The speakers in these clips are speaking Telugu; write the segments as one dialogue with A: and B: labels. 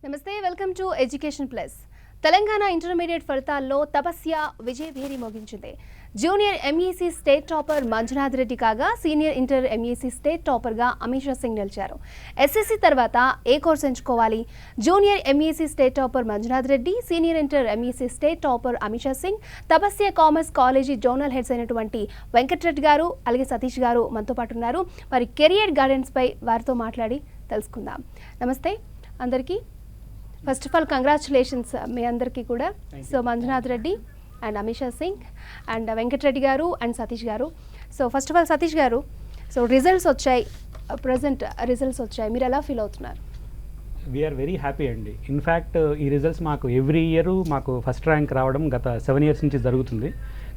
A: నమస్తే welcome to education plus. Telangana intermediate ఫలితాల్లో తపస్య విజయభేరి మోగించింది. Junior MEC state topper Manjunath Reddy కాగా సీనియర్ ఇంటర్ ఎంఈసీ స్టేట్ టాపర్గా అమీషా సింగ్ నిలిచారు. ఎస్ఎస్సీ తర్వాత ఏ కోర్స్ ఎంచుకోవాలి? Junior MEC state topper Manjunath Reddy, senior inter MEC state topper Amisha Singh, Tapasya commerce college zonal heads అయినటువంటి వెంకటరెడ్డి గారు అలాగే సతీష్ గారు మనతో పాటు ఉన్నారు. మరి కెరియర్ గైడెన్స్ పై వారితో మాట్లాడి తెలుసుకుందాం. నమస్తే అందరికీ. ఫస్ట్ ఆఫ్ ఆల్ కంగ్రాచులేషన్స్ మీ అందరికీ కూడా. So Manjunath Reddy and Ameesha Singh and Venkatareddy గారు అండ్ సతీష్ గారు. So first of all Satish గారు, సో రిజల్ట్స్ వచ్చాయి, ప్రజెంట్ రిజల్ట్స్ వచ్చాయి, మీరు ఎలా ఫీల్ అవుతున్నారు?
B: వీఆర్ వెరీ హ్యాపీ అండి. ఇన్ఫ్యాక్ట్ ఈ రిజల్ట్స్ మాకు ఎవ్రీ ఇయర్ మాకు ఫస్ట్ ర్యాంక్ రావడం గత 7 years నుంచి జరుగుతుంది.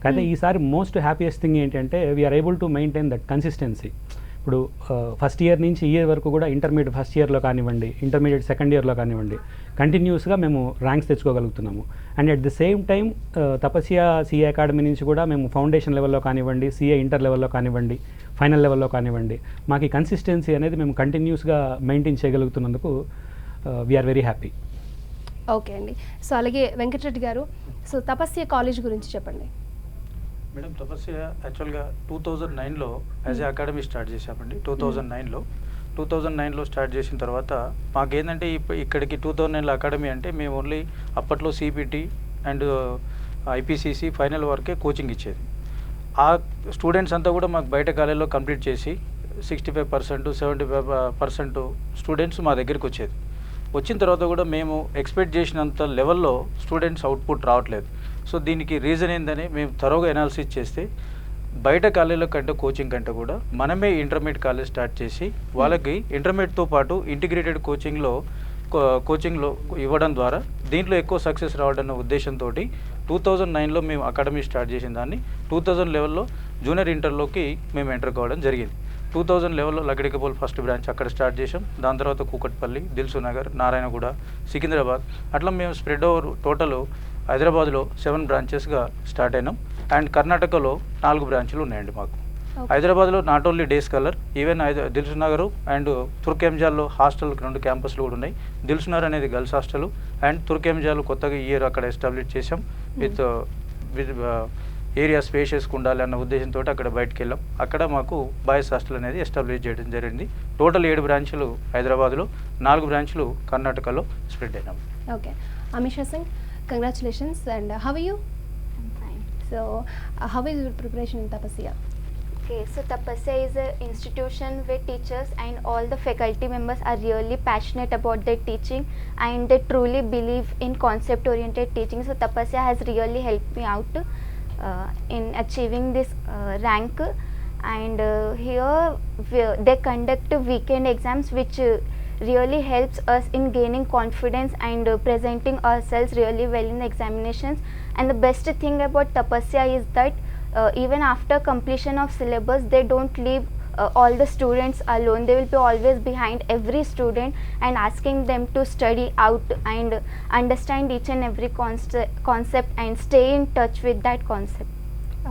B: కానీ ఈసారి మోస్ట్ హ్యాపీయెస్ట్ థింగ్ ఏంటంటే we are able to maintain that consistency. ఇప్పుడు ఫస్ట్ ఇయర్ నుంచి ఇయర్ వరకు కూడా ఇంటర్మీడియట్ ఫస్ట్ ఇయర్లో కానివ్వండి, ఇంటర్మీడియట్ సెకండ్ ఇయర్లో కానివ్వండి, కంటిన్యూస్గా మేము ర్యాంక్స్ తెచ్చుకోగలుగుతున్నాము. And at the same time Tapasya CA academy నుంచి కూడా మేము ఫౌండేషన్ లెవెల్లో కానివ్వండి, సిఏ ఇంటర్ లెవెల్లో కానివ్వండి, ఫైనల్ లెవెల్లో కానివ్వండి, మాకు ఈ కన్సిస్టెన్సీ అనేది మేము కంటిన్యూస్గా మెయింటైన్ చేయగలుగుతున్నందుకు వీఆర్ వెరీ హ్యాపీ.
A: ఓకే అండి. సో అలాగే వెంకటరెడ్డి గారు, సో తపస్య కాలేజ్ గురించి చెప్పండి.
C: మేడం, తపస్య యాక్చువల్గా 2009లో యాజ్ ఏ అకాడమీ స్టార్ట్ చేసామండి. 2009లో స్టార్ట్ చేసిన తర్వాత మాకేంటంటే ఇక్కడికి 2009లో అకాడమీ అంటే మేము ఓన్లీ అప్పట్లో సిపిటి అండ్ ఐపీసీసీ ఫైనల్ వరకే కోచింగ్ ఇచ్చేది. ఆ స్టూడెంట్స్ అంతా కూడా మాకు బయట కాలేజీలో కంప్లీట్ చేసి 65%, 75% స్టూడెంట్స్ మా దగ్గరికి వచ్చేది. వచ్చిన తర్వాత కూడా మేము ఎక్స్పెక్ట్ చేసినంత లెవెల్లో స్టూడెంట్స్ అవుట్పుట్ రావట్లేదు. సో దీనికి రీజన్ ఏందని మేము థరోగా ఎనాలిసిస్ చేస్తే బయట కాలేజీల కంటే కోచింగ్ కంటే కూడా మనమే ఇంటర్మీడియట్ కాలేజ్ స్టార్ట్ చేసి వాళ్ళకి ఇంటర్మీడియట్తో పాటు ఇంటిగ్రేటెడ్ కోచింగ్లో ఇవ్వడం ద్వారా దీంట్లో ఎక్కువ సక్సెస్ రావడం ఉద్దేశంతో 2009లో మేము అకాడమీ స్టార్ట్ చేసిన దాన్ని 2011లో జూనియర్ ఇంటర్లోకి మేము ఎంటర్ కావడం జరిగింది. 2011లో లగడికపూల్ ఫస్ట్ బ్రాంచ్ అక్కడ స్టార్ట్ చేసాం. దాని తర్వాత కూకట్పల్లి, దిల్సునగర్, నారాయణగూడ, సికింద్రాబాద్, అట్లా మేము స్ప్రెడ్ ఓవర్ టోటల్ హైదరాబాద్లో 7 బ్రాంచెస్గా స్టార్ట్ అయినాం. అండ్ కర్ణాటకలో 4 బ్రాంచ్లు ఉన్నాయండి మాకు. హైదరాబాద్లో not only day scholar, even Dilsukhnagar and తుర్కెంజాల్లో హాస్టల్ 2 క్యాంపస్లు కూడా ఉన్నాయి. దిల్సునగర్ అనేది గర్ల్స్ హాస్టల్ అండ్ తుర్కెంజాల్ కొత్తగా ఈ ఇయర్ అక్కడ ఎస్టాబ్లిష్ చేసాం. విత్ ఏరియా స్పేషియస్గా ఉండాలి అన్న ఉద్దేశంతో అక్కడ బయటకు వెళ్ళాం. అక్కడ మాకు బాయ్స్ హాస్టల్ అనేది ఎస్టాబ్లిష్ చేయడం జరిగింది. టోటల్ 7 బ్రాంచ్లు హైదరాబాద్లో, 4 బ్రాంచ్లు కర్ణాటకలో స్ప్రెడ్ అయినాం.
A: Okay, Amisha Singh, congratulations. And how are you?
D: I'm fine.
A: So how is your preparation in Tapasya?
D: Okay, so Tapasya is an institution where teachers and all the faculty members are really passionate about their teaching and they truly believe in concept-oriented teaching. So Tapasya has really helped me out in achieving this rank. And here they conduct weekend exams which really helps us in gaining confidence and presenting ourselves really well in examinations. And the best thing about Tapasya is that even after completion of syllabus they don't leave all the students alone. They will be always behind every student and asking them to study out and understand each and every concept and stay in touch with that concept.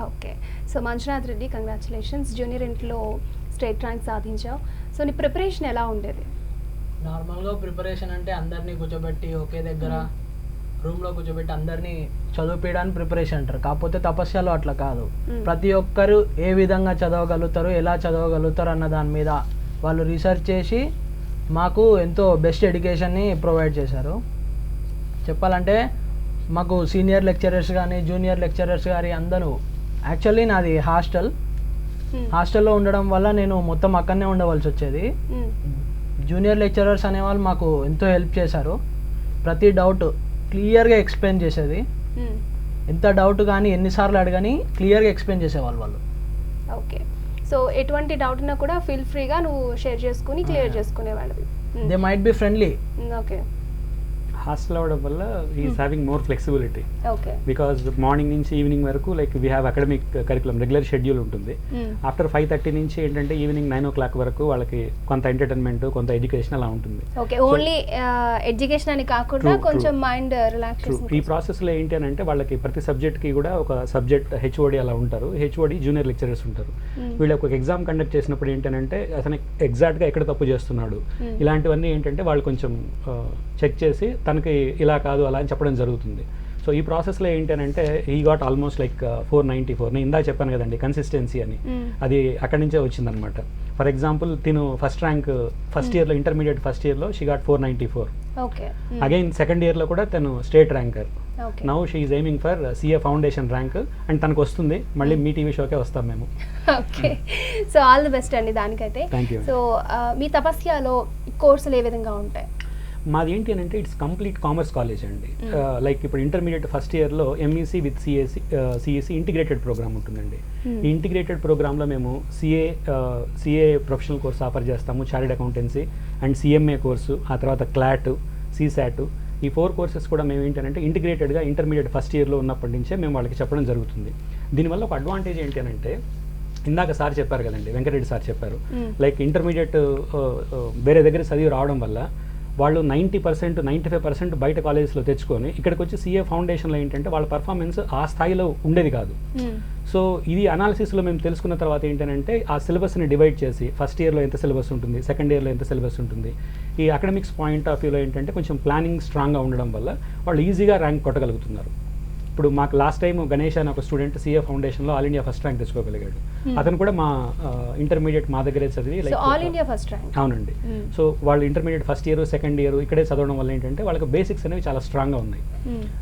A: Okay, so Manjunath Reddy, congratulations. Junior ఇంట్లో స్టేట్ ర్యాంక్ సాధించావు. సో నీ ప్రిపరేషన్ ఎలా ఉండేది?
E: నార్మల్గా ప్రిపరేషన్ అంటే అందరినీ కూర్చోబెట్టి ఒకే దగ్గర రూమ్లో కూర్చోబెట్టి అందరినీ చదివిపించడానికి ప్రిపరేషన్ అంటారు. కాకపోతే తపస్యలో అట్లా కాదు. ప్రతి ఒక్కరు ఏ విధంగా చదవగలుగుతారు, ఎలా చదవగలుగుతారు అన్న దాని మీద వాళ్ళు రీసెర్చ్ చేసి మాకు ఎంతో బెస్ట్ ఎడ్యుకేషన్ని ప్రొవైడ్ చేశారు. చెప్పాలంటే మాకు సీనియర్ లెక్చరర్స్ కానీ జూనియర్ లెక్చరర్స్ కానీ అందరూ, యాక్చువల్లీ నాది హాస్టల్లో ఉండడం వల్ల నేను మొత్తం అక్కడనే ఉండవలసి వచ్చేది. జూనియర్ లెక్చరర్స్ అనేవాళ్ళు మాకు ఎంతో హెల్ప్ చేశారు. ప్రతి డౌట్ క్లియర్గా ఎక్స్ప్లెయిన్ చేసేది. ఎంత డౌట్ కానీ ఎన్నిసార్లు అడగని క్లియర్గా ఎక్స్ప్లెయిన్ చేసేవాళ్ళు వాళ్ళు.
A: ఓకే, సో ఎటువంటి డౌట్ ఉన్నా కూడా ఫీల్ ఫ్రీగా నువ్వు షేర్ చేసుకుని క్లియర్ చేసుకునేవాళ్ళవి.
E: They might be friendly.
A: Okay,
B: hostel అవ్వడం వల్ల is having more flexibility
A: okay.
B: Because morning నుంచి ఈవినింగ్ వరకు like we have academic curriculum regular schedule ఉంటుంది. ఆఫ్టర్ 5:30 నుంచి ఏంటంటే ఈవినింగ్ 9 o'clock వరకు వాళ్ళకి కొంత ఎంటర్టైన్మెంట్ కొంత ఎడ్యుకేషన్ అలా ఉంటుంది.
A: ఓకే, ఓన్లీ ఎడ్యుకేషన్ అని కాకుండా కొంచెం మైండ్ రిలాక్సేషన్.
B: ఈ ప్రాసెస్లో ఏంటి అని అంటే వాళ్ళకి ప్రతి సబ్జెక్ట్కి కూడా ఒక సబ్జెక్ట్ హెచ్ఓడి అలా ఉంటారు. హెచ్ఓడి జూనియర్ లెక్చరర్స్ ఉంటారు. వీళ్ళకి ఒక ఎగ్జామ్ కండక్ట్ చేసినప్పుడు ఏంటంటే అతను ఎగ్జాక్ట్గా ఎక్కడ తప్పు చేస్తున్నాడు ఇలాంటివన్నీ ఏంటంటే వాళ్ళు కొంచెం చెక్ చేసి తనకి ఇలా కాదు అలా అని చెప్పడం జరుగుతుంది. సో ఈ ప్రాసెస్లో ఏంటంటే ఈ గాట్ ఆల్మోస్ట్ లైక్ 494. నేను ఇందాక చెప్పాను కదండి కన్సిస్టెన్సీ అని, అది అక్కడి నుంచే వచ్చిందనమాట. ఫర్ ఎగ్జాంపుల్ తిను ఫస్ట్ ర్యాంక్ ఫస్ట్ ఇయర్లో ఇంటర్మీడియట్ ఫస్ట్ ఇయర్లో she got 494.
A: Okay.
B: Again second ఇయర్లో కూడా తను state ranker.
A: Okay.
B: Now she is aiming for CA foundation rank and తనకు వస్తుంది. మళ్ళీ మీ టీవీ షోకే వస్తాం మేము.
A: Okay, so all the best అండి దానికైతే.
B: Thank you.
A: సో మీ తపస్యలో కోర్సులు ఏ విధంగా ఉంటాయి?
B: మాది ఏంటి అని అంటే ఇట్స్ కంప్లీట్ కామర్స్ కాలేజ్ అండి. లైక్ ఇప్పుడు ఇంటర్మీడియట్ ఫస్ట్ ఇయర్లో MEC with CSC integrated program ఉంటుందండి. ఈ ఇంటిగ్రేటెడ్ ప్రోగ్రాంలో మేము సిఏ ప్రొఫెషనల్ కోర్స్ ఆఫర్ చేస్తాము, chartered accountancy and CMA course, ఆ తర్వాత క్లాట్, సిసాట్. ఈ 4 కోర్సెస్ కూడా మేము ఏంటంటే ఇంటిగ్రేటెడ్గా ఇంటర్మీడియట్ ఫస్ట్ ఇయర్లో ఉన్నప్పటి నుంచే మేము వాళ్ళకి చెప్పడం జరుగుతుంది. దీనివల్ల ఒక అడ్వాంటేజ్ ఏంటి అని అంటే ఇందాక సార్ చెప్పారు కదండి, వెంకటరెడ్డి సార్ చెప్పారు, లైక్ ఇంటర్మీడియట్ వేరే దగ్గర చదివి రావడం వల్ల వాళ్ళు 90% 95% బయట కాలేజెస్లో తెచ్చుకొని ఇక్కడికి వచ్చి సిఏ ఫౌండేషన్లో ఏంటంటే వాళ్ళ పర్ఫార్మెన్స్ ఆ స్థాయిలో ఉండేది కాదు. సో ఇది అనాలిసిస్లో మేము తెలుసుకున్న తర్వాత ఏంటంటే ఆ సిలబస్ని డివైడ్ చేసి ఫస్ట్ ఇయర్లో ఎంత సిలబస్ ఉంటుంది, సెకండ్ ఇయర్లో ఎంత సిలబస్ ఉంటుంది, ఈ అకాడమిక్స్ పాయింట్ ఆఫ్ వ్యూలో ఏంటంటే కొంచెం ప్లానింగ్ స్ట్రాంగ్గా ఉండడం వల్ల వాళ్ళు ఈజీగా ర్యాంక్ కొట్టగలుగుతున్నారు. ఇప్పుడు మాకు లాస్ట్ టైం గణేష్ అని ఒక స్టూడెంట్ సిఏ ఫౌండేషన్లో ఆల్ ఇండియా ఫస్ట్ ర్యాంక్ తెచ్చుకోగలిగాడు. అతను కూడా మా ఇంటర్మీడియట్ మా దగ్గరే చదివి like
A: all India first rank.
B: అవునండి. సో వాళ్ళు intermediate first year second year ఇక్కడే చదవడం వల్ల ఏంటంటే వాళ్ళకి బేసిక్స్ అనేవి చాలా స్ట్రాంగ్గా ఉన్నాయి.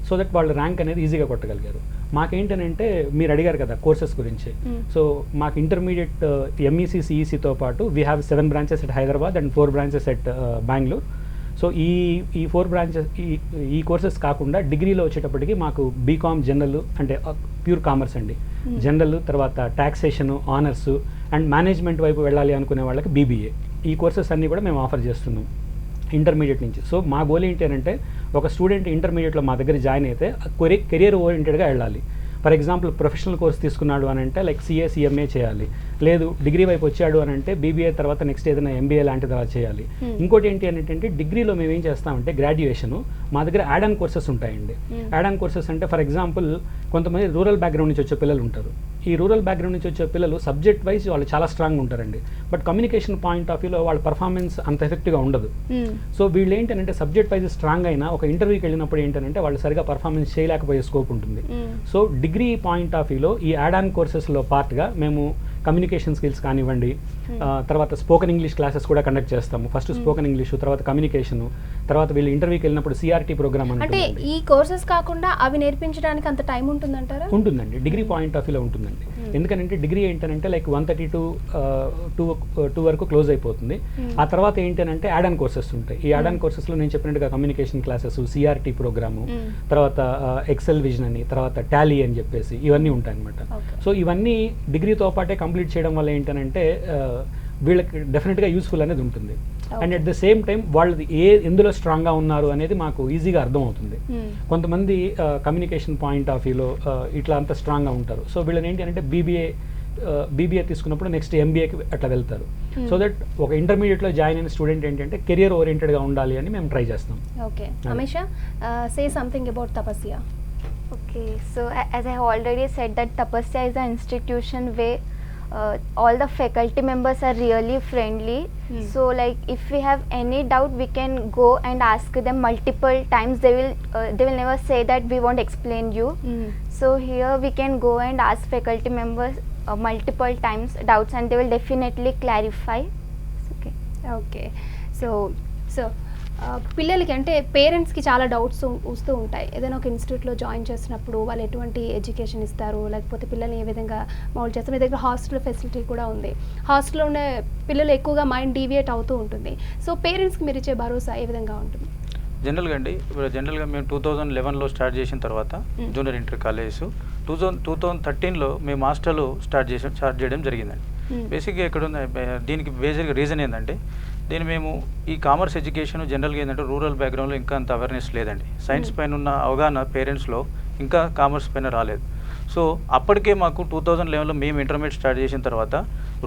B: సో దట్ వాళ్ళు ర్యాంక్ అనేది ఈజీగా కొట్టగలిగారు. మాకేంటనంటే మీరు అడిగారు కదా కోర్సెస్ గురించి. సో మాకు ఇంటర్మీడియట్ ఎంఈసీ సిఈసీతో పాటు we have 7 branches at Hyderabad and 4 branches at Bengaluru. So ఈ 4 branches ఈ కోర్సెస్ కాకుండా డిగ్రీలో వచ్చేటప్పటికి మాకు బీకామ్ జనరల్ అంటే ప్యూర్ కామర్స్ అండి, జనరల్, తర్వాత టాక్సేషను, ఆనర్స్ అండ్ మేనేజ్మెంట్ వైపు వెళ్ళాలి అనుకునే వాళ్ళకి బీబీఏ. ఈ కోర్సెస్ అన్నీ కూడా మేము ఆఫర్ చేస్తున్నాం ఇంటర్మీడియట్ నుంచి. సో మా గోల్ ఏంటి అంటే ఒక స్టూడెంట్ ఇంటర్మీడియట్లో మా దగ్గర జాయిన్ అయితే కెరియర్ ఓరియంటెడ్గా వెళ్ళాలి. ఫర్ ఎగ్జాంపుల్ ప్రొఫెషనల్ కోర్స్ తీసుకున్నాడు అని అంటే లైక్ సిఏ సిఎంఏ చేయాలి, లేదు డిగ్రీ వైపు వచ్చాడు అని అంటే బీబీఏ తర్వాత నెక్స్ట్ ఏదైనా ఎంబీఏ లాంటిది అలా చేయాలి. ఇంకోటి ఏంటి అంటే డిగ్రీలో మేము ఏం చేస్తామంటే గ్రాడ్యుయేషన్ మా దగ్గర యాడ్ ఆన్ కోర్సెస్ ఉంటాయండి. యాడ్ ఆన్ కోర్సెస్ అంటే ఫర్ ఎగ్జాంపుల్ కొంతమంది రూరల్ బ్యాక్గ్రౌండ్ నుంచి వచ్చే పిల్లలు ఉంటారు. ఈ రూరల్ బ్యాక్గ్రౌండ్ నుంచి వచ్చే పిల్లలు సబ్జెక్ట్ వైజ్ వాళ్ళు చాలా స్ట్రాంగ్ ఉంటారండి, బట్ కమ్యూనికేషన్ పాయింట్ ఆఫ్ వ్యూలో వాళ్ళ పర్ఫార్మెన్స్ అంత ఎఫెక్ట్గా ఉండదు. సో వీళ్ళు ఏంటంటే సబ్జెక్ట్ వైజ్ స్ట్రాంగ్ అయినా ఒక ఇంటర్వ్యూకి వెళ్ళినప్పుడు ఏంటంటే వాళ్ళు సరిగా పర్ఫార్మెన్స్ చేయలేకపోయే స్కోప్ ఉంటుంది. సో డిగ్రీ పాయింట్ ఆఫ్ వ్యూలో ఈ యాడ్ ఆన్ కోర్సెస్లో పార్ట్గా మేము కమ్యూనికేషన్ స్కిల్స్ కానివ్వండి, తర్వాత స్పోకెన్ ఇంగ్లీష్ క్లాసెస్ కూడా కండక్ట్ చేస్తాము. ఫస్ట్ స్పోకెన్ ఇంగ్లీష్, తర్వాత కమ్యూనికేషన్, తర్వాత వీళ్ళు ఇంటర్వ్యూకి వెళ్ళినప్పుడు సిఆర్టీ ప్రోగ్రామ్
A: అంటే ఈ కోర్సెస్ కాకుండా అవి నేర్పించడానికి అంత టైం ఉంటుందంటారా?
B: ఉంటుందండి, డిగ్రీ పాయింట్ ఆఫ్ వ్యూలో ఉంటుందండి. ఎందుకంటే డిగ్రీ ఏంటంటే లైక్ 132 వరకు క్లోజ్ అయిపోతుంది. ఆ తర్వాత ఏంటంటే యాడ్ ఆన్ కోర్సెస్ ఉంటాయి. ఈ యాడ్ ఆన్ కోర్సెస్లో నేను చెప్పినట్టుగా కమ్యూనికేషన్ క్లాసెస్, సిఆర్టీ ప్రోగ్రాము, తర్వాత ఎక్సెల్ విజన్ అని, తర్వాత టాలీ అని చెప్పేసి ఇవన్నీ ఉంటాయి అనమాట. సో ఇవన్నీ డిగ్రీతో పాటే కంప్లీట్ చేయడం వల్ల ఏంటంటే వీళ్ళకి డెఫినెట్గా యూస్ఫుల్ అనేది ఉంటుంది. And at the same time వాళ్ళు ఎందులో స్ట్రాంగ్గా ఉన్నారు అనేది మాకు ఈజీగా అర్థమవుతుంది. కొంతమంది కమ్యూనికేషన్ పాయింట్ ఆఫ్ వ్యూలో ఇట్లా అంత స్ట్రాంగ్గా ఉంటారు. సో వీళ్ళని ఏంటి అంటే బీబీఏ తీసుకున్నప్పుడు నెక్స్ట్ ఎంబీఏకి అట్లా వెళ్తారు. సో దట్ ఒక ఇంటర్మీడియట్లో జాయిన్ అయిన స్టూడెంట్ ఏంటంటే కెరియర్ ఓరియంటెడ్గా ఉండాలి అని మేము ట్రై చేస్తాం.
A: Okay, Amisha, say something about Tapasya.
D: Okay, so as I already said that Tapasya is an institution where all the faculty members are really friendly. So like if we have any doubt we can go and ask them multiple times. They will never say that we won't explain you. So here we can go and ask faculty members multiple times doubts and they will definitely clarify. Okay.
A: Okay, so పిల్లలకి అంటే పేరెంట్స్కి చాలా డౌట్స్ వస్తూ ఉంటాయి. ఏదైనా ఒక ఇన్స్టిట్యూట్లో జాయిన్ చేసినప్పుడు వాళ్ళు ఎటువంటి ఎడ్యుకేషన్ ఇస్తారు, లేకపోతే పిల్లల్ని ఏ విధంగా మౌల్డ్ చేస్తారు. మీ దగ్గర హాస్టల్ ఫెసిలిటీ కూడా ఉంది. హాస్టల్లో ఉండే పిల్లలు ఎక్కువగా మైండ్ డీవియేట్ అవుతూ ఉంటుంది. సో పేరెంట్స్కి మీరు ఇచ్చే భరోసా ఏ విధంగా ఉంటుంది?
C: జనరల్గా అండి, జనరల్గా మేము 2011లో స్టార్ట్ చేసిన తర్వాత జూనియర్ ఇంటర్ కాలేజెస్ 2013లో మేము హాస్టల్ స్టార్ట్ చేయడం జరిగిందండి. బేసిక్గా ఎక్కడ ఉంది దీనికి బేసిక్ రీజన్ ఏంటంటే దీన్ని మేము ఈ కామర్స్ ఎడ్యుకేషన్ జనరల్గా ఏంటంటే రూరల్ బ్యాక్గ్రౌండ్లో ఇంకా అంత అవేర్నెస్ లేదండి. సైన్స్ పైన ఉన్న అవగాహన పేరెంట్స్లో ఇంకా కామర్స్ పైన రాలేదు. సో అప్పటికే మాకు 2011లో మేము ఇంటర్మీడియట్ స్టార్ట్ చేసిన తర్వాత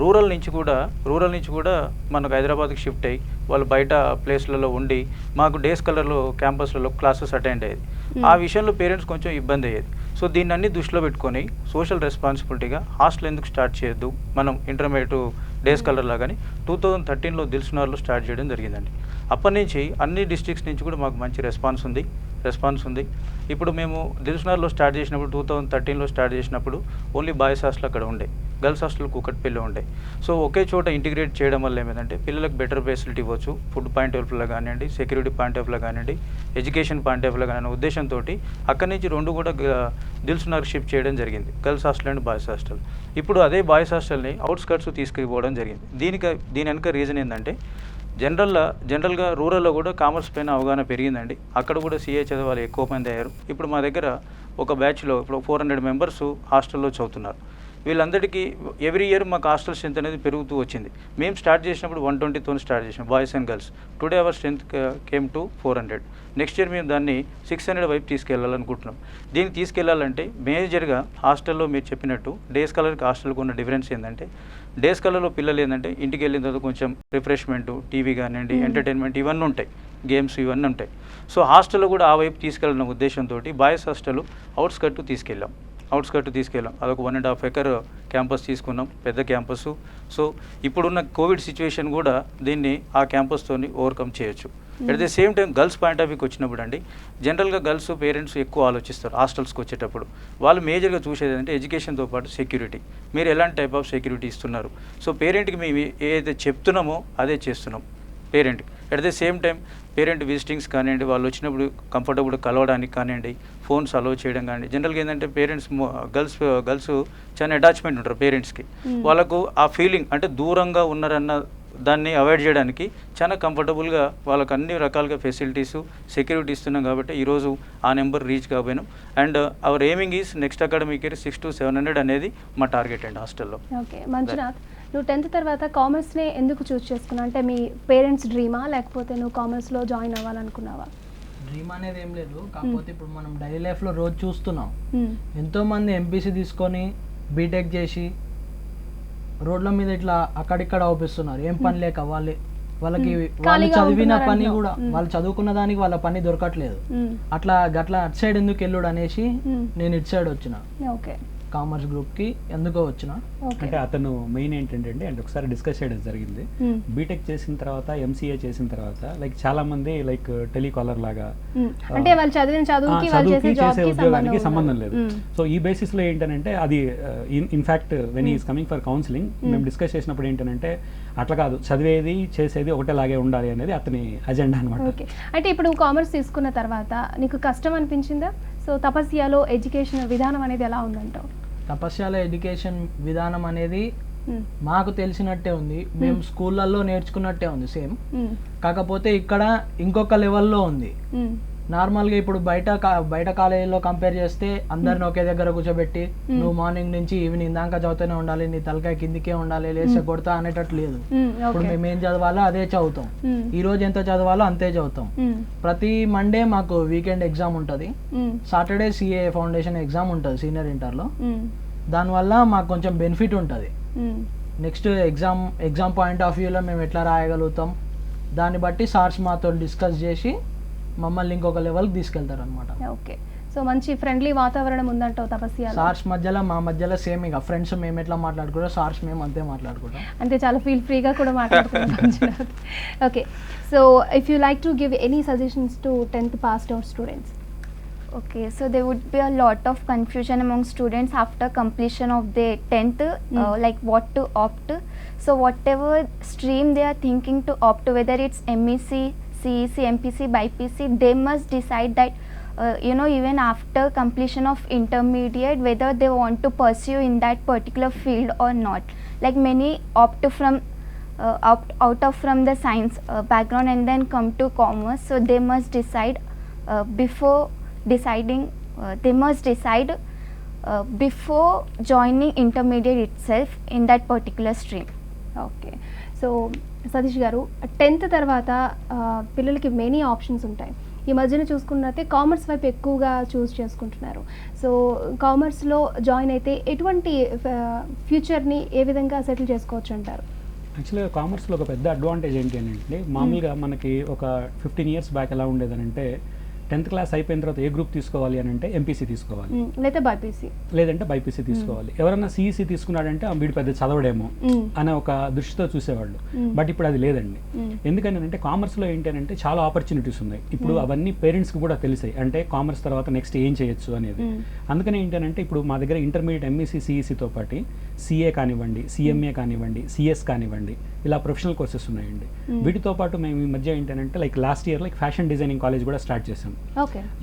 C: రూరల్ నుంచి కూడా మనకు హైదరాబాద్కి షిఫ్ట్ అయ్యి వాళ్ళు బయట ప్లేస్లలో ఉండి మాకు డే స్కాలర్లో క్యాంపస్లలో క్లాసెస్ అటెండ్ అయ్యేది. ఆ విషయంలో పేరెంట్స్ కొంచెం ఇబ్బంది అయ్యేది. సో దీన్ని అన్ని దృష్టిలో పెట్టుకొని సోషల్ రెస్పాన్సిబిలిటీగా హాస్టల్ ఎందుకు స్టార్ట్ చేయొద్దు మనం ఇంటర్మీడియట్ డే స్కాలర్ లాగాని 2013లో దిల్సుఖ్నగర్లో స్టార్ట్ చేయడం జరిగిందండి. అప్పటి నుంచి అన్ని డిస్ట్రిక్ట్స్ నుంచి కూడా మాకు మంచి రెస్పాన్స్ ఉంది. ఇప్పుడు మేము దిల్సుఖ్నగర్లో స్టార్ట్ చేసినప్పుడు 2013లో స్టార్ట్ చేసినప్పుడు ఓన్లీ బాయ్స్ హాస్టల్ అక్కడ ఉండే, గర్ల్స్ హాస్టల్ కూకట్పల్లిలో ఉండే. సో ఒకే చోట ఇంటిగ్రేట్ చేయడం వల్ల ఏమైందంటే పిల్లలకు బెటర్ ఫెసిలిటీ ఇవ్వచ్చు, ఫుడ్ పాయింట్ ఆఫ్ వ్యూలో కానివ్వండి, సెక్యూరిటీ పాయింట్ ఆఫ్ వ్యూలో కానివ్వండి, ఎడ్యుకేషన్ పాయింట్ ఆఫ్ వ్యూలో కానివ్వండి ఉద్దేశంతో అక్కడి నుంచి 2 కూడా దిల్సుఖ్నగర్ షిఫ్ట్ చేయడం జరిగింది, girls hostel and boys hostel. ఇప్పుడు అదే బాయ్స్ హాస్టల్ని అవుట్స్కర్ట్స్ తీసుకుపోవడం జరిగింది. దీని వెనుక రీజన్ ఏంటంటే జనరల్గా రూరల్లో కూడా కామర్స్ పైన అవగాహన పెరిగిందండి. అక్కడ కూడా సిఏ చదవాలి ఎక్కువ మంది అయ్యారు. ఇప్పుడు మా దగ్గర ఒక బ్యాచ్లో ఇప్పుడు 400 మెంబర్స్ హాస్టల్లో చదువుతున్నారు. వీళ్ళందరికీ ఎవ్రీ ఇయర్ మాకు హాస్టల్ స్ట్రెంత్ అనేది పెరుగుతూ వచ్చింది. మేము స్టార్ట్ చేసినప్పుడు 120తో స్టార్ట్ చేసాం boys and girls. Today our strength came to 400. Next year మేము దాన్ని 600 వైపు తీసుకెళ్లాలనుకుంటున్నాం. దీనికి తీసుకెళ్లాలంటే మేజర్గా హాస్టల్లో మీరు చెప్పినట్టు డే స్కాలర్కి హాస్టల్కి ఉన్న డిఫరెన్స్ ఏంటంటే డే స్కాలర్లో పిల్లలు ఏంటంటే ఇంటికి వెళ్ళిన తర్వాత కొంచెం రిఫ్రెష్మెంట్, టీవీ కానివ్వండి, ఎంటర్టైన్మెంట్ ఇవన్నీ ఉంటాయి, గేమ్స్ ఇవన్నీ ఉంటాయి. సో హాస్టల్లో కూడా ఆ వైపు తీసుకెళ్ళిన ఉద్దేశంతో బాయ్స్ హాస్టల్ అవుట్స్కట్ తీసుకెళ్ళాం. అదొక 1.5 ఎకర్ క్యాంపస్ తీసుకున్నాం, పెద్ద క్యాంపస్. సో ఇప్పుడున్న కోవిడ్ సిచ్యువేషన్ కూడా దీన్ని ఆ క్యాంపస్తో ఓవర్కమ్ చేయొచ్చు. At the same time girls point of వ్యూకి వచ్చినప్పుడు అండి జనరల్గా గర్ల్స్ పేరెంట్స్ ఎక్కువ ఆలోచిస్తారు హాస్టల్స్కి వచ్చేటప్పుడు. వాళ్ళు మేజర్గా చూసేది ఏంటంటే ఎడ్యుకేషన్తో పాటు సెక్యూరిటీ, మీరు ఎలాంటి టైప్ ఆఫ్ సెక్యూరిటీ ఇస్తున్నారు. సో పేరెంట్కి మేము ఏదైతే చెప్తున్నామో అదే చేస్తున్నాం పేరెంట్కి. At the same time parent visitings కానివ్వండి, వాళ్ళు వచ్చినప్పుడు కంఫర్టబుల్ కలవడానికి కానివ్వండి, ఫోన్స్ అలౌ చేయడం కానీ. జనరల్గా ఏంటంటే పేరెంట్స్ గర్ల్స్ చాలా అటాచ్మెంట్ ఉంటారు పేరెంట్స్కి. వాళ్ళకు ఆ ఫీలింగ్ అంటే దూరంగా ఉన్నారన్న దాన్ని అవాయిడ్ చేయడానికి చాలా కంఫర్టబుల్గా వాళ్ళకి అన్ని రకాలుగా ఫెసిలిటీస్ సెక్యూరిటీ ఇస్తున్నాం. కాబట్టి ఈరోజు ఆ నెంబర్ రీచ్ కాబోయినాం. And our aiming is next academic year 600 to 700 అనేది మా టార్గెట్ అండి హాస్టల్లో.
A: ఓకే మంజునాథ్, నువ్వు 10th తర్వాత కామర్స్నే ఎందుకు చూస్ చేసుకున్నావు? అంటే మీ పేరెంట్స్ డ్రీమా లేకపోతే నువ్వు కామర్స్లో జాయిన్ అవ్వాలనుకున్నావా?
E: డ్రీమ్ అనేది ఏం లేదు, కాకపోతే ఇప్పుడు మనం డైలీ లైఫ్లో రోజు చూస్తున్నాం ఎంతోమంది ఎంపీసీ తీసుకొని బీటెక్ చేసి రోడ్ల మీద ఇట్లా అక్కడిక్కడ అవుపిస్తున్నారు, ఏం పని లేక వాళ్ళకి వాళ్ళు చదివిన పని కూడా వాళ్ళు చదువుకున్న దానికి వాళ్ళ పని దొరకట్లేదు. అట్లా అటు సైడ్ ఎందుకు వెళ్ళుడు అనేసి నేను ఇటు సైడ్ వచ్చిన కామర్స్ గ్రూప్కి. ఎందుకో వచ్చిన
B: అంటే అతను మెయిన్ ఏంటంటే అంటే ఒకసారి డిస్కస్ చేయడం జరిగింది. బీటెక్ చేసిన తర్వాత ఎంసీఏ చేసిన తర్వాత లైక్ చాలా మంది లైక్ టెలికాలర్ లాగా
A: అంటే వాళ్ళు చదివిన చదువుకి
B: చేసే ఉద్యోగానికి సంబంధం లేదు. సో ఈ బేసిస్ లో ఏంటంటే అది in fact when is coming for counselling మేము డిస్కస్ చేసినప్పుడు ఏంటంటే అట్లా కాదు, చదివేది చేసేది ఒకటేలాగే ఉండాలి అనేది అతని అజెండా అనమాట.
A: అంటే ఇప్పుడు కామర్స్ తీసుకున్న తర్వాత నీకు కష్టం అనిపించిందా? సో తపస్యాలో ఎడ్యుకేషన్ విధానం అనేది ఎలా ఉందంటావు?
E: తపస్యాల ఎడ్యుకేషన్ విధానం అనేది మాకు తెలిసినట్టే ఉంది, మేము స్కూళ్ళల్లో నేర్చుకున్నట్టే ఉంది సేమ్. కాకపోతే ఇక్కడ ఇంకొక లెవెల్లో ఉంది. నార్మల్గా ఇప్పుడు బయట కాలేజీలో కంపేర్ చేస్తే అందరిని ఒకే దగ్గర కూర్చోబెట్టి నువ్వు మార్నింగ్ నుంచి ఈవినింగ్ దాకా చదువుతూనే ఉండాలి, నీ తలకాయ కిందికే ఉండాలి, లేస్తే కొడతా అనేటట్టు లేదు. ఇప్పుడు మేము ఏం చదవాలో అదే చదువుతాం, ఈ రోజు ఎంత చదవాలో అంతే చదువుతాం. ప్రతి మండే మాకు వీకెండ్ ఎగ్జామ్ ఉంటుంది, సాటర్డే సిఏ ఫౌండేషన్ ఎగ్జామ్ ఉంటుంది సీనియర్ ఇంటర్లో. దానివల్ల మాకు కొంచెం బెనిఫిట్ ఉంటుంది. నెక్స్ట్ ఎగ్జామ్ పాయింట్ ఆఫ్ వ్యూలో మేము ఎట్లా రాయగలుగుతాం దాన్ని బట్టి సార్స్ మాతో డిస్కస్ చేసి మమ్మల్ని ఇంకొక లెవెల్కి తీసుకెళ్తారు అనమాట.
A: ఓకే, సో మంచి ఫ్రెండ్లీ వాతావరణం ఉందంటావు తపస్య?
E: సార్స్ మధ్యలో మా మధ్యలో సేమ్, ఇక ఫ్రెండ్స్ మేము ఎట్లా మాట్లాడుకుంటాం సార్స్ మేము అంతే మాట్లాడుకుంటాం,
A: అంటే చాలా ఫీల్ ఫ్రీగా కూడా మాట్లాడుకుంటాం. Okay, so if you like to give any suggestions to 10th passed out students?
D: Okay, so there would be a lot of confusion among students after completion of their 10th, like what to opt. So whatever stream they are thinking to opt, whether it's MEC, CEC, MPC, BIPC, they must decide that even after completion of intermediate, whether they want to pursue in that particular field or not. Like many opt out from the science background and then come to commerce. So they must decide before
A: joining intermediate itself in that particular stream. Okay, so Satish గారు, 10th తర్వాత పిల్లలకి మెనీ ఆప్షన్స్ ఉంటాయి. ఈ మధ్యన చూసుకున్నట్లయితే కామర్స్ వైపు ఎక్కువగా చూస్ చేసుకుంటున్నారు. సో కామర్స్లో జాయిన్ అయితే ఎటువంటి ఫ్యూచర్ని ఏ విధంగా సెటిల్ చేసుకోవచ్చు అంటారు?
B: యాక్చువల్గా కామర్స్లో ఒక పెద్ద అడ్వాంటేజ్ ఏంటి అని అంటే, మామూలుగా మనకి ఒక 15 years బ్యాక్ ఎలా ఉండేదనంటే 10th క్లాస్ అయిపోయిన తర్వాత ఏ గ్రూప్ తీసుకోవాలి అని అంటే ఎంపీసీ తీసుకోవాలి,
A: లేదా బైపీసీ,
B: లేదంటే బైపీసీ తీసుకోవాలి. ఎవరన్నా సిఈసీ తీసుకున్నాడంటే వీడు పెద్ద చదవడేమో అనే ఒక దృష్టితో చూసేవాళ్ళు. బట్ ఇప్పుడు అది లేదండి. ఎందుకని అంటే కామర్స్లో ఏంటి అని అంటే చాలా ఆపర్చునిటీస్ ఉన్నాయి. ఇప్పుడు అవన్నీ పేరెంట్స్కి కూడా తెలిసాయి, అంటే కామర్స్ తర్వాత నెక్స్ట్ ఏం చేయొచ్చు అనేది. అందుకని ఏంటంటే ఇప్పుడు మా దగ్గర ఇంటర్మీడియట్ ఎంఈసీ సిఈసీతో పాటు సిఏ కానివ్వండి, సిఎంఏ కానివ్వండి, సిఎస్ కానివ్వండి, ఇలా ప్రొఫెషనల్ కోర్సెస్ ఉన్నాయండి. వీటితో పాటు మేము ఈ మధ్య ఏంటంటే like last year fashion designing college కూడా స్టార్ట్ చేసాం.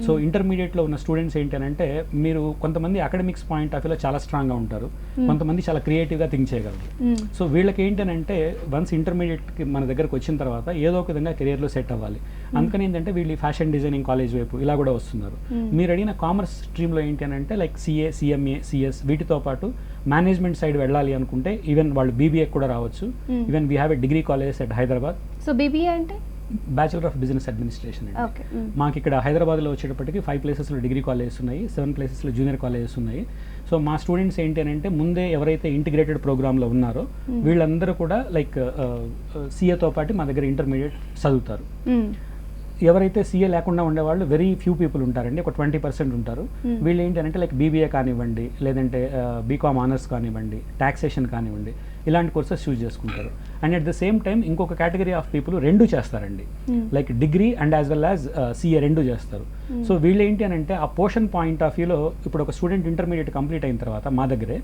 B: సో ఇంటర్మీడియట్లో ఉన్న స్టూడెంట్స్ ఏంటంటే మీరు కొంతమంది అకాడమిక్స్ పాయింట్ ఆఫ్ వ్యూలో చాలా స్ట్రాంగ్గా ఉంటారు, కొంతమంది చాలా క్రియేటివ్గా థింక్ చేయగలరు. సో వీళ్ళకి ఏంటంటే వన్స్ ఇంటర్మీడియట్కి మన దగ్గరకు వచ్చిన తర్వాత ఏదో ఒక విధంగా కెరియర్లో సెట్ అవ్వాలి. అందుకని ఏంటంటే వీళ్ళు ఫ్యాషన్ డిజైనింగ్ కాలేజ్ వైపు ఇలా కూడా వస్తున్నారు. మీరు అడిగిన కామర్స్ స్ట్రీమ్లో ఏంటి అని అంటే లైక్ సిఏ, సిఎంఏ, సిఎస్ వీటితో పాటు మేనేజ్మెంట్ సైడ్ వెళ్ళాలి అనుకుంటే ఈవెన్ వాళ్ళు బీబీఏ కూడా రావచ్చు. Even we have a degree college at Hyderabad.
A: So BBA అంటే
B: బ్యాచులర్ ఆఫ్ బిజినెస్ అడ్మినిస్ట్రేషన్ అండి. మాకు ఇక్కడ హైదరాబాద్లో వచ్చేటప్పటికి 5 places డిగ్రీ కాలేజెస్ ఉన్నాయి, 7 places జూనియర్ కాలేజెస్ ఉన్నాయి. సో మా స్టూడెంట్స్ ఏంటి అని అంటే ముందే ఎవరైతే ఇంటిగ్రేటెడ్ ప్రోగ్రామ్లో ఉన్నారో వీళ్ళందరూ కూడా లైక్ సిఏతో పాటు మా దగ్గర ఇంటర్మీడియట్ చదువుతారు. ఎవరైతే సీఏ లేకుండా ఉండేవాళ్ళు వెరీ ఫ్యూ పీపుల్ ఉంటారండి, ఒక 20% ఉంటారు. వీళ్ళు ఏంటి అంటే లైక్ బీబీఏ కానివ్వండి, లేదంటే బీకామ్ ఆనర్స్ కానివ్వండి, టాక్సేషన్ కానివ్వండి, ఇలాంటి కోర్సెస్ చూస్ చేసుకుంటారు. And at the same time ఇంకొక కేటగిరీ ఆఫ్ పీపుల్ రెండు చేస్తారండి, like degree and as well as CA రెండు చేస్తారు. సో వీళ్ళు ఏంటి అని అంటే ఆ పోర్షన్ పాయింట్ ఆఫ్ వ్యూలో ఇప్పుడు ఒక స్టూడెంట్ ఇంటర్మీడియట్ కంప్లీట్ అయిన తర్వాత మా దగ్గరే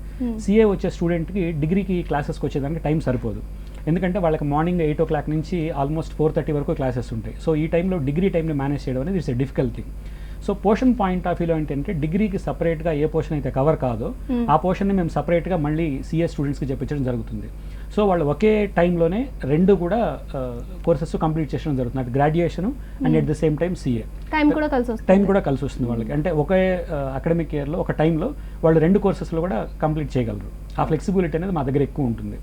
B: సీఏ వచ్చే స్టూడెంట్కి డిగ్రీకి క్లాసెస్కి వచ్చేదానికి టైం సరిపోదు. ఎందుకంటే వాళ్ళకి మార్నింగ్ 8 o'clock నుంచి ఆల్మోస్ట్ 4:30 వరకు క్లాసెస్ ఉంటాయి. సో ఈ టైంలో డిగ్రీ టైంని మేనేజ్ చేయడం అనేది it's a difficult thing. So portion point of వ్యూలో ఏంటంటే డిగ్రీకి సపరేట్గా ఏ పోర్షన్ అయితే కవర్ కాదో ఆ పోర్షన్ని మేము సపరేట్గా మళ్ళీ సిఏ స్టూడెంట్స్కి చెప్పించడం జరుగుతుంది. సో వాళ్ళు ఒకే టైంలోనే రెండు కూడా కోర్సెస్ కంప్లీట్ చేయడం జరుగుతుంది, అటు graduation and at the same time CA.
A: Time కూడా కలిసి వస్తుంది
B: వాళ్ళకి. అంటే ఒకే అకాడమిక్ ఇయర్లో ఒక టైంలో వాళ్ళు రెండు కోర్సెస్లో కూడా కంప్లీట్ చేయగలరు. ఆ ఫ్లెక్సిబిలిటీ అనేది మా దగ్గర ఎక్కువ ఉంటుంది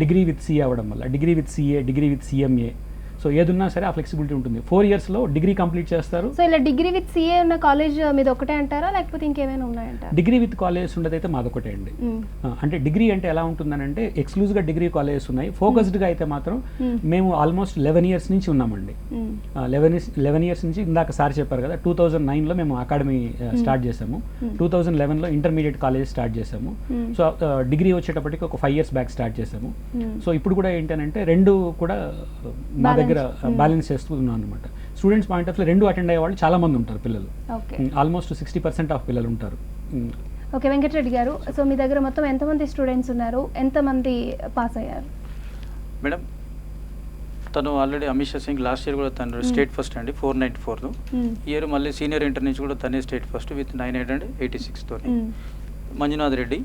B: డిగ్రీ విత్ సిఏ అవ్వడం వల్ల. Degree with CA, degree with CMA, so ఏదున్నా సరే ఆ ఫ్లెక్సిబిలిటీ ఉంటుంది. 4 yearsలో డిగ్రీ కంప్లీట్ చేస్తారు.
A: సో ఇలా డిగ్రీ విత్ సిఏ ఉన్న కాలేజ్ మీద ఒకటే అంటారా, లేకపోతే ఇంకేమైనా ఉన్నాయంటారా?
B: డిగ్రీ విత్ కాలేజెస్ ఉండదైతే మాదొకటే అండి. అంటే డిగ్రీ అంటే ఎలా ఉంటుందని అంటే ఎక్స్క్లూజివ్గా డిగ్రీ కాలేజెస్ ఉన్నాయి. ఫోకస్డ్గా అయితే మాత్రం మేము ఆల్మోస్ట్ 11 years నుంచి ఉన్నామండి. 11 years నుంచి ఇందాక సార్ చెప్పారు కదా, 2009లో మేము అకాడమీ స్టార్ట్ చేసాము, 2011లో ఇంటర్మీడియట్ కాలేజ్ స్టార్ట్ చేసాము. సో డిగ్రీ వచ్చేటప్పటికి ఒక 5 years బ్యాక్ స్టార్ట్ చేసాము. సో ఇప్పుడు కూడా ఏంటంటే రెండు కూడా మా దగ్గర బ్యాలెన్స్ చేస్తున్నాం అనమాట. స్టూడెంట్స్ పాయింట్ ఆఫ్ రెండు అటెండ్ అయ్యే వాళ్ళు చాలా మంది ఉంటారు పిల్లలు, ఆల్మోస్ట్ 60% ఆఫ్ పిల్లలు ఉంటారు.
A: ఓకే వెంకటరెడ్డి గారు, సో మీ దగ్గర మొత్తం ఎంతమంది స్టూడెంట్స్ ఉన్నారు, ఎంతమంది పాస్ అయ్యారు?
C: మేడం తను already Amisha Singh last year కూడా తను స్టేట్ ఫస్ట్ అండి, 494. ఇయర్ మళ్ళీ సీనియర్ ఇంటర్ నుంచి కూడా తనే స్టేట్ ఫస్ట్ విత్ 986తో. Manjunath Reddy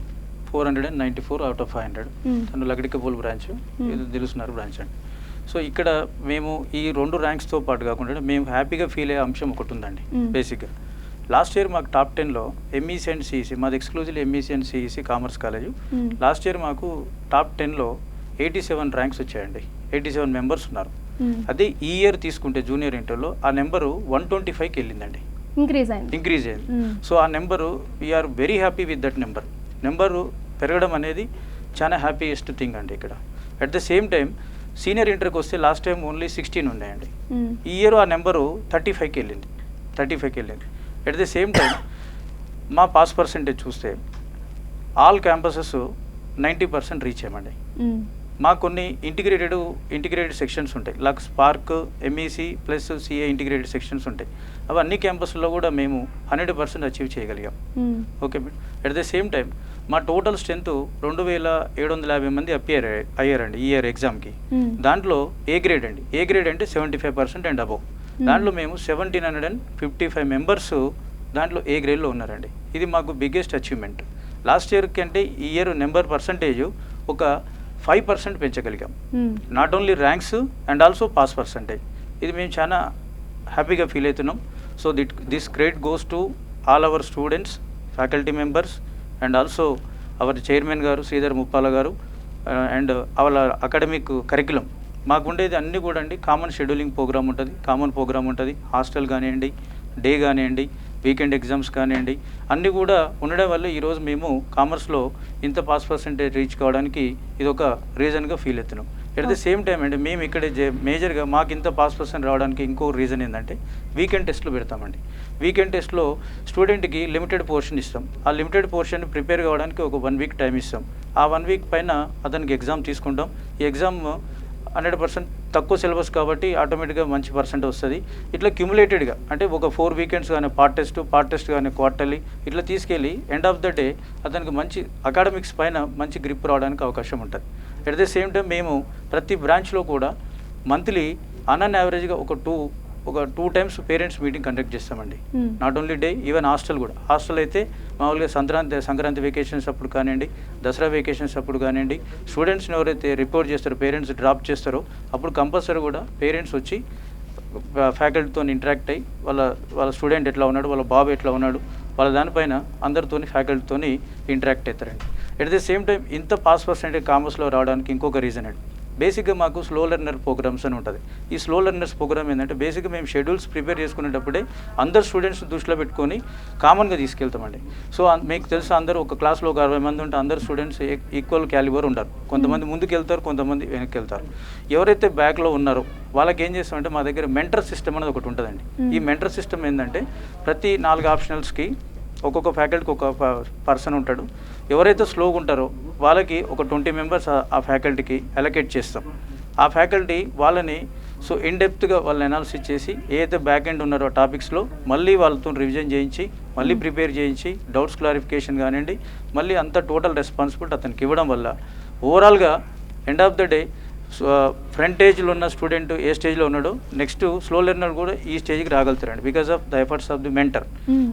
C: 494 out of 500. తను లగడికపూల్ బ్రాంచ్, ఇది తెలుసున్నారు బ్రాంచ్ అండి. సో ఇక్కడ మేము ఈ 2 ర్యాంక్స్తో పాటు కాకుండా మేము హ్యాపీగా ఫీల్ అయ్యే అంశం ఒకటి ఉందండి. బేసిక్గా లాస్ట్ ఇయర్ మాకు టాప్ 10లో ఎంఈసీ అండ్ సిఈసీ, మాది exclusively MEC and CEC commerce college. Last year మాకు టాప్ 10లో 87 ర్యాంక్స్ వచ్చాయండి, 87 members ఉన్నారు. అదే ఈ ఇయర్ తీసుకుంటే జూనియర్ ఇంటర్లో ఆ నెంబరు 125కి వెళ్ళిందండి, ఇంక్రీజ్ అయింది. సో ఆ number we're very happy with that number పెరగడం అనేది చాలా హ్యాపీయెస్ట్ థింగ్ అండి ఇక్కడ. At the same time senior ఇంటర్కి వస్తే లాస్ట్ టైం ఓన్లీ 16 ఉన్నాయండి, ఈ ఇయర్ ఆ నెంబరు 35కి వెళ్ళింది. అట్ ద సేమ్ టైం మా పాస్ పర్సెంటేజ్ చూస్తే ఆల్ క్యాంపసెస్ 90% రీచ్ అయ్యామండి. మా కొన్ని ఇంటిగ్రేటెడ్ సెక్షన్స్ ఉంటాయి, like spark, MEC plus CA integrated sections ఉంటాయి. అవి అన్ని క్యాంపస్లో కూడా మేము 100% అచీవ్ చేయగలిగాం. Okay madam. At the same time మా టోటల్ స్ట్రెంత్ 2750 మంది అపియర్ అయ్యారండి ఈ ఇయర్ ఎగ్జామ్కి. దాంట్లో ఏ గ్రేడ్ అండి, ఏ గ్రేడ్ అంటే 75% అండ్ అబవ్. దాంట్లో మేము 1755 members దాంట్లో ఏ గ్రేడ్లో ఉన్నారండి. ఇది మాకు బిగ్గెస్ట్ అచీవ్మెంట్. లాస్ట్ ఇయర్ కంటే ఈ ఇయర్ పర్సంటేజ్ ఒక 5% పెంచగలిగాం. Not only ranks and also pass percentage. ఇది మేము చాలా హ్యాపీగా ఫీల్ అవుతున్నాం. So this credit goes to all our students, faculty members and also our chairman garu Sridhar Muppala గారు అండ్ అవర్ అకాడమిక్ కరికులం మాకు ఉండేది అన్నీ కూడా అండి కామన్ షెడ్యూలింగ్ ప్రోగ్రామ్ ఉంటుంది, కామన్ ప్రోగ్రామ్ ఉంటుంది. హాస్టల్ కానివ్వండి, డే కానివ్వండి, వీకెండ్ ఎగ్జామ్స్ కానివ్వండి, అన్నీ కూడా ఉండడం వల్ల ఈరోజు మేము కామర్స్లో ఇంత పాస్ పర్సెంటేజ్ రీచ్ కావడానికి ఇది ఒక రీజన్గా ఫీల్ అవుతున్నాం. ఎట్ ద సేమ్ టైం అండి మేము ఇక్కడ మేజర్గా మాకు ఇంత పాస్ పర్సెంట్ రావడానికి ఇంకో రీజన్ ఏంటంటే వీకెండ్ టెస్ట్లు పెడతామండి. వీకెండ్ టెస్ట్లో స్టూడెంట్కి లిమిటెడ్ పోర్షన్ ఇస్తాం. ఆ లిమిటెడ్ పోర్షన్ ప్రిపేర్ కావడానికి ఒక 1 వీక్ టైం ఇస్తాం. ఆ 1 వీక్ పైన అతనికి ఎగ్జామ్ తీసుకుంటాం. ఈ ఎగ్జామ్ 100% తక్కువ సిలబస్ కాబట్టి ఆటోమేటిక్గా మంచి పర్సెంట్ వస్తుంది. ఇట్లా క్యుములేటెడ్గా అంటే ఒక 4 వీకెండ్స్ కానీ పార్ట్ టెస్ట్ కానీ క్వార్టర్లీ ఇట్లా తీసుకెళ్ళి ఎండ్ ఆఫ్ ద డే అతనికి మంచి అకాడమిక్స్ పైన మంచి గ్రిప్ రావడానికి అవకాశం ఉంటుంది. ఎట్ ద సేమ్ టైం మేము ప్రతి బ్రాంచ్లో కూడా మంత్లీ ఆన్ యావరేజ్గా ఒక two times parents meeting conduct చేస్తామండి. Not only day, even hostel కూడా. హాస్టల్ అయితే మామూలుగా సంక్రాంతి వెకేషన్స్ అప్పుడు కానివ్వండి, దసరా వెకేషన్స్ అప్పుడు కానివ్వండి, స్టూడెంట్స్ని ఎవరైతే రిపోర్ట్ చేస్తారో, పేరెంట్స్ డ్రాప్ చేస్తారో అప్పుడు కంపల్సరీ కూడా పేరెంట్స్ వచ్చి ఫ్యాకల్టీతో ఇంటరాక్ట్ అయ్యి వాళ్ళ స్టూడెంట్ ఎట్లా ఉన్నాడు, వాళ్ళ బాబు ఎట్లా ఉన్నాడు, వాళ్ళ దానిపైన అందరితోని ఫ్యాకల్టీతో ఇంటరాక్ట్ అవుతారండి. ఎట్ ది సేమ్ టైం ఇంత పాస్ పర్సెంటేజ్ కామర్స్లో రావడానికి ఇంకొక రీజన్ అండి. బేసిక్గా మాకు స్లో లెర్నర్ ప్రోగ్రామ్స్ అని ఉంటుంది. ఈ స్లో లెర్నర్స్ ప్రోగ్రామ్ ఏంటంటే బేసిక్గా మేము షెడ్యూల్స్ ప్రిపేర్ చేసుకునేటప్పుడే అందరు స్టూడెంట్స్ దృష్టిలో పెట్టుకొని కామన్గా తీసుకెళ్తామండి. సో మీకు తెలుసు అందరూ ఒక క్లాస్లో ఒక 60 మంది ఉంటే అందరు స్టూడెంట్స్ ఈక్వల్ క్యాలిబర్ ఉంటారు. కొంతమంది ముందుకు వెళ్తారు, కొంతమంది వెనక్కి వెళ్తారు. ఎవరైతే బ్యాక్లో ఉన్నారో వాళ్ళకి ఏం చేస్తామంటే మా దగ్గర మెంటర్ సిస్టమ్ అనేది ఒకటి ఉంటుందండి. ఈ మెంటర్ సిస్టమ్ ఏంటంటే ప్రతి 4 ఆప్షనల్స్కి ఒక్కొక్క ఫ్యాకల్టీకి ఒక పర్సన్ ఉంటాడు. ఎవరైతే స్లోగా ఉంటారో వాళ్ళకి ఒక 20 మెంబర్స్ ఆ ఫ్యాకల్టీకి అలొకేట్ చేస్తాం. ఆ ఫ్యాకల్టీ వాళ్ళని సో ఇన్డెప్త్గా వాళ్ళని అనాలిసిస్ చేసి ఏదైతే బ్యాక్ ఎండ్ ఉన్నారో టాపిక్స్లో మళ్ళీ వాళ్ళతో రివిజన్ చేయించి, మళ్ళీ ప్రిపేర్ చేయించి, డౌట్స్ క్లారిఫికేషన్ కానివ్వండి, మళ్ళీ అంత టోటల్ రెస్పాన్సిబిలిటీ అతనికి ఇవ్వడం వల్ల ఓవరాల్గా end of the day front ఏజ్లో ఉన్న స్టూడెంట్ ఏ స్టేజ్లో ఉన్నాడో నెక్స్ట్ స్లో లెర్నర్ కూడా ఈ స్టేజ్కి రాగలుగుతారండి. Because of the efforts of the mentor.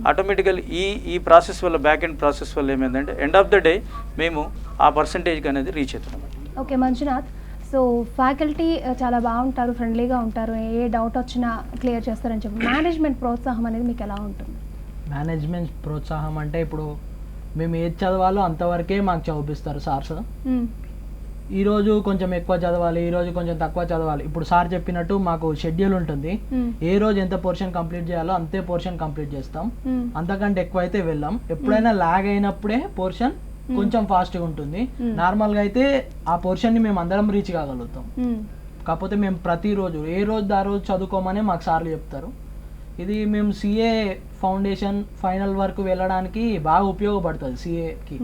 C: Automatically ఈ ప్రాసెస్ వల్ల, బ్యాక్ ఎండ్ ప్రాసెస్ వల్ల ఏమైందంటే ఎండ్ ఆఫ్ ద డే మేము ఆ పర్సంటేజ్కి అనేది రీచ్ అవుతున్నాం.
A: ఓకే మంజునాథ్, సో ఫ్యాకల్టీ చాలా బాగుంటారు, ఫ్రెండ్లీగా ఉంటారు, ఏ డౌట్ వచ్చినా క్లియర్ చేస్తారని చెప్పి మేనేజ్మెంట్ ప్రోత్సాహం అనేది మీకు ఎలా ఉంటుంది?
E: మేనేజ్మెంట్ ప్రోత్సాహం అంటే ఇప్పుడు మేము ఏది చదవాలో అంతవరకే మాకు చదివిస్తారు సార్స్. ఈరోజు కొంచెం ఎక్కువ చదవాలి, ఈరోజు కొంచెం తక్కువ చదవాలి. ఇప్పుడు సార్ చెప్పినట్టు మాకు షెడ్యూల్ ఉంటుంది. ఏ రోజు ఎంత పోర్షన్ కంప్లీట్ చేయాలో అంతే పోర్షన్ కంప్లీట్ చేస్తాం. అంతకంటే ఎక్కువ అయితే వెళ్ళాం. ఎప్పుడైనా లాగ్ అయినప్పుడే పోర్షన్ కొంచెం ఫాస్ట్గా ఉంటుంది. నార్మల్గా అయితే ఆ పోర్షన్ని మేము అందరం రీచ్ కాగలుగుతాం. కాకపోతే మేము ప్రతిరోజు ఏ రోజు ఆ రోజు చదువుకోమని మాకు సార్లు చెప్తారు. ఇది మేము సిఏ ఫౌండేషన్ ఫైనల్ వరకు వెళ్ళడానికి బాగా ఉపయోగపడుతుంది. సిఏకి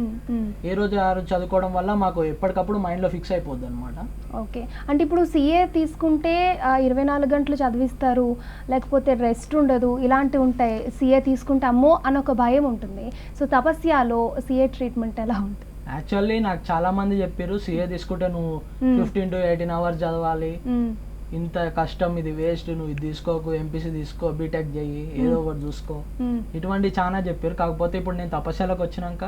E: ఏ రోజు ఆ రోజు చదువుకోవడం వల్ల మాకు ఎప్పటికప్పుడు మైండ్లో ఫిక్స్ అయిపోద్ది అనమాట.
A: ఓకే, అంటే ఇప్పుడు సిఏ తీసుకుంటే 24 గంటలు చదివిస్తారు, లేకపోతే రెస్ట్ ఉండదు, ఇలాంటివి ఉంటాయి. సిఏ తీసుకుంటే అమ్మో అని ఒక భయం ఉంటుంది. సో తపస్యాలో సిఏ ట్రీట్మెంట్ ఎలా ఉంటుంది?
E: యాక్చువల్లీ నాకు చాలా మంది చెప్పారు సిఏ తీసుకుంటే నువ్వు 15 to 18 hours చదవాలి, ఇంత కష్టం, ఇది వేస్ట్, నువ్వు ఇది తీసుకోకు, ఎంపీసీ తీసుకో, బీటెక్ చెయ్యి, ఏదో ఒకటి చూసుకో, ఇటువంటి చాలా చెప్పారు. కాకపోతే ఇప్పుడు నేను తపస్యాలకు వచ్చినాక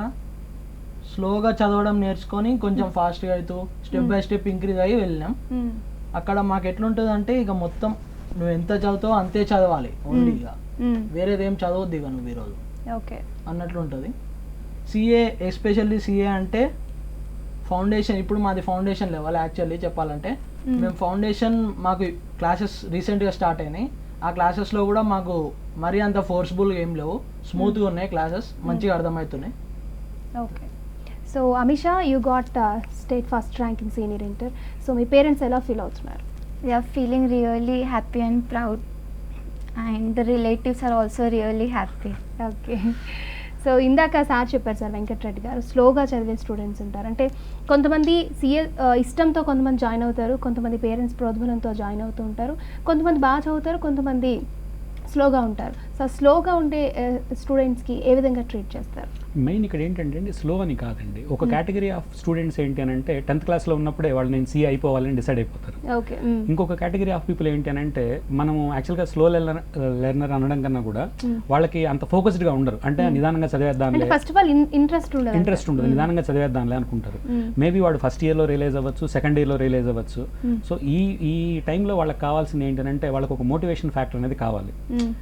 E: స్లోగా చదవడం నేర్చుకొని కొంచెం ఫాస్ట్గా అవుతూ స్టెప్ బై స్టెప్ ఇంక్రీజ్ అయ్యి వెళ్ళినాం. అక్కడ మాకు ఎట్లుంటుంది అంటే ఇక మొత్తం నువ్వు ఎంత చదువుతావో అంతే చదవాలి ఓన్లీ, ఇక వేరేదేం చదవద్దు ఇక నువ్వు ఈరోజు
A: ఓకే అన్నట్లు
E: ఉంటుంది. సిఏ ఎస్పెషల్లీ సిఏ అంటే ఫౌండేషన్, ఇప్పుడు మాది ఫౌండేషన్ లెవెల్. యాక్చువల్లీ చెప్పాలంటే మేము ఫౌండేషన్ మాకు క్లాసెస్ రీసెంట్గా స్టార్ట్ అయినాయి. ఆ క్లాసెస్లో కూడా మాకు మరీ అంత ఫోర్స్ఫుల్గా ఏం లేవు, స్మూత్గా ఉన్నాయి క్లాసెస్, మంచిగా అర్థమవుతున్నాయి.
A: Okay, so Amisha, you got state first rank in senior inter. So మీ పేరెంట్స్ ఎలా ఫీల్ అవుతున్నారు?
D: They are feeling really happy and proud, and the relatives are also really happy.
A: Okay, so ఇందాక సార్ చెప్పారు సార్, వెంకటరెడ్డి గారు, స్లోగా చదివే స్టూడెంట్స్ ఉంటారు. అంటే కొంతమంది సిఏ ఇష్టంతో కొంతమంది జాయిన్ అవుతారు, కొంతమంది పేరెంట్స్ ప్రోద్బలంతో జాయిన్ అవుతూ ఉంటారు, కొంతమంది బాగా చదువుతారు, కొంతమంది స్లోగా ఉంటారు. సో స్లోగా ఉండే స్టూడెంట్స్కి ఏ విధంగా ట్రీట్ చేస్తారు?
B: మెయిన్ ఇక్కడ ఏంటంటే అండి, స్లో అని కాదండి, ఒక కేటగిరీ ఆఫ్ స్టూడెంట్స్ ఏంటి అని అంటే 10th క్లాస్లో ఉన్నప్పుడే వాళ్ళు నేను సీఏ అయిపోవాలని డిసైడ్ అయిపోతారు.
A: ఓకే,
B: ఇంకొక కేటగిరీ ఆఫ్ పీపుల్ ఏంటి అని అంటే మనం యాక్చువల్గా స్లో లెర్నర్ అనడం కన్నా కూడా వాళ్ళకి అంత ఫోకస్డ్గా ఉండరు. అంటే నిదానంగా చదివేద్దాంలే,
A: ఫస్ట్ ఆఫ్ ఆల్ ఇంట్రెస్ట్ ఉండదు,
B: నిదానంగా చదివేద్దాంలే అనుకుంటారు. మేబీ వాడు ఫస్ట్ ఇయర్లో రియలైజ్ అవ్వచ్చు, సెకండ్ ఇయర్లో రియలైజ్ అవ్వచ్చు. సో ఈ టైంలో వాళ్ళకి కావాల్సింది ఏంటంటే వాళ్ళకి ఒక మోటివేషన్ ఫ్యాక్టర్ అనేది కావాలి.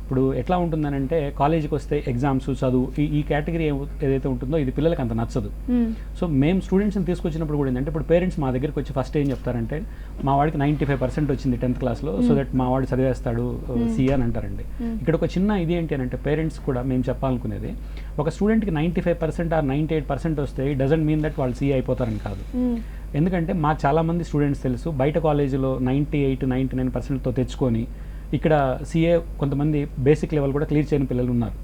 B: ఇప్పుడు ఎట్లా ఉంటుందనంటే కాలేజీకి వస్తే ఎగ్జామ్స్ చదువు ఈ కేటగిరీ ఏదైతే ఉంటుందో ఇది పిల్లలకి అంత నచ్చదు. సో మేము స్టూడెంట్స్ని తీసుకొచ్చినప్పుడు కూడా ఏంటంటే ఇప్పుడు పేరెంట్స్ మా దగ్గరికి వచ్చి ఫస్ట్ ఏం చెప్తారంటే మా వాడికి 95% వచ్చింది 10th క్లాస్లో, సో దట్ మా వాడు చదివేస్తాడు సిఏ అని అంటారండి. ఇక్కడ ఒక చిన్న ఇది ఏంటి అని అంటే పేరెంట్స్ కూడా మేము చెప్పాలనుకునేది, ఒక స్టూడెంట్కి 95% ఆర్ 98% వస్తే ఇట్ డజంట్ మీన్ దట్ వాళ్ళు సిఏ అయిపోతారని కాదు. ఎందుకంటే మాకు చాలామంది స్టూడెంట్స్ తెలుసు బయట కాలేజీలో 98-99%తో తెచ్చుకొని ఇక్కడ సిఏ కొంతమంది బేసిక్ లెవెల్ కూడా క్లియర్ చేయని పిల్లలు ఉన్నారు.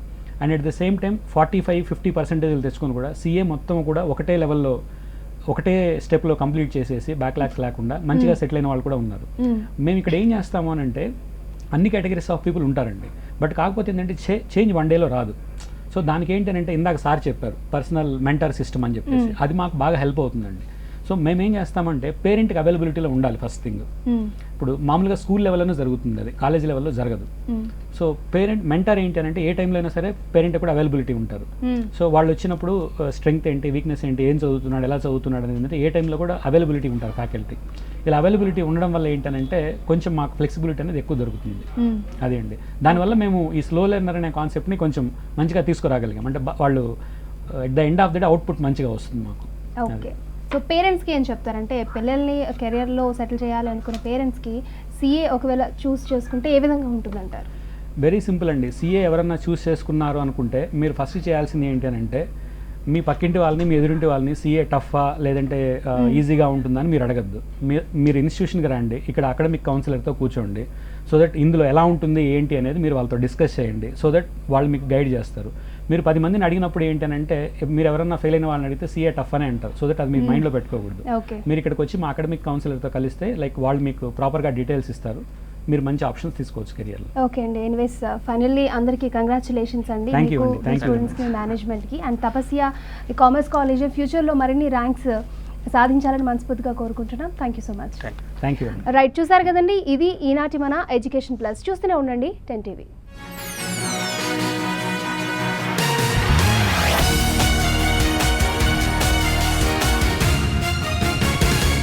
B: And at the same time 45-50% తెచ్చుకొని కూడా సిఏ మొత్తం కూడా ఒకటే లెవెల్లో ఒకటే స్టెప్లో కంప్లీట్ చేసేసి బ్యాక్లాగ్స్ లేకుండా మంచిగా సెటిల్ అయిన వాళ్ళు కూడా ఉన్నారు. మేము ఇక్కడ ఏం చేస్తాము అని అంటే అన్ని కేటగిరీస్ ఆఫ్ పీపుల్ ఉంటారండి, బట్ కాకపోతే ఏంటంటే చేంజ్ వన్ డేలో రాదు. సో దానికి ఏంటంటే ఇందాక సార్ చెప్పారు పర్సనల్ మెంటర్ సిస్టమ్ అని చెప్పేసి, అది మాకు బాగా హెల్ప్ అవుతుందండి. సో మేమేం చేస్తామంటే పేరెంట్కి అవైలబిలిటీలో ఉండాలి ఫస్ట్ థింగ్. ఇప్పుడు మామూలుగా స్కూల్ లెవెల్లోనే జరుగుతుంది, అది కాలేజ్ లెవెల్లో జరగదు. సో పేరెంట్ మెంటర్ ఏంటి అంటే ఏ టైంలో అయినా సరే పేరెంట్ కూడా అవైలబిలిటీ ఉంటారు. సో వాళ్ళు వచ్చినప్పుడు స్ట్రెంగ్త్ ఏంటి, వీక్నెస్ ఏంటి, ఏం చదువుతున్నాడు, ఎలా చదువుతున్నాడు అనేది ఏ టైంలో కూడా అవైలబిలిటీ ఉంటారు ఫ్యాకల్టీ. ఇలా అవైలబిలిటీ ఉండడం వల్ల ఏంటంటే కొంచెం మాకు ఫ్లెక్సిబిలిటీ అనేది ఎక్కువ దొరుకుతుంది. అదే అండి, దానివల్ల మేము ఈ స్లో లెర్నర్ అనే కాన్సెప్ట్ని కొంచెం మంచిగా తీసుకురాగలిగాం. అంటే వాళ్ళు at the end of the day output మంచిగా వస్తుంది మాకు.
A: ఓకే, సో పేరెంట్స్కి ఏం చెప్తారంటే పిల్లల్ని కెరియర్లో సెటిల్ చేయాలి అనుకునే పేరెంట్స్కి సిఏ ఒకవేళ చూస్ చేసుకుంటే ఏ విధంగా ఉంటుందంటారు?
B: వెరీ సింపుల్ అండి. సిఏ ఎవరన్నా చూస్ చేసుకున్నారు అనుకుంటే మీరు ఫస్ట్ చేయాల్సింది ఏంటి అని అంటే మీ పక్కింటి వాళ్ళని మీ ఎదురింటి వాళ్ళని సిఏ టఫా లేదంటే ఈజీగా ఉంటుందని మీరు అడగద్దు. మీరు ఇన్స్టిట్యూషన్కి రండి, ఇక్కడ అకాడమిక్ కౌన్సిలర్తో కూర్చోండి. సో దట్ ఇందులో ఎలా ఉంటుంది ఏంటి అనేది మీరు వాళ్ళతో డిస్కస్ చేయండి. సో దట్ వాళ్ళు మీకు గైడ్ చేస్తారు. మీరు 10 మందిని అడిగినప్పుడు ఏంటి అని అంటే మీరు ఎవరన్నా ఫెయిల్ అయిన వాళ్ళని అడిగితే సిఏ టఫ్ అనే అంటారు. సో దట్ అది మీ మైండ్లో పెట్టుకోకూడదు. మీరు ఇక్కడికి వచ్చి మా అకాడమిక్ కౌన్సిలర్తో కలిస్తే లైక్ వాళ్ళు మీకు ప్రాపర్గా డీటెయిల్స్ ఇస్తారు, మీరు మంచి ఆప్షన్స్ తీసుకోవచ్చు కెరియర్లో.
A: ఓకే అండి, ఎనీవేస్ ఫైనల్లీ అందరికీ కంగ్రాచులేషన్స్ అండి, స్టూడెంట్స్కి, మేనేజ్మెంట్కి and tapasya e commerce college ఫ్యూచర్లో మరిన్ని ర్యాంక్స్ సాధించాలని మనస్ఫూర్తిగా కోరుకుంటున్నాం. Thank you so much.
B: Thank you.
A: Right, చూసారు కదండి, ఇది ఈనాటి మన ఎడ్యుకేషన్ ప్లస్. చూస్తూనే ఉండండి 10 TV.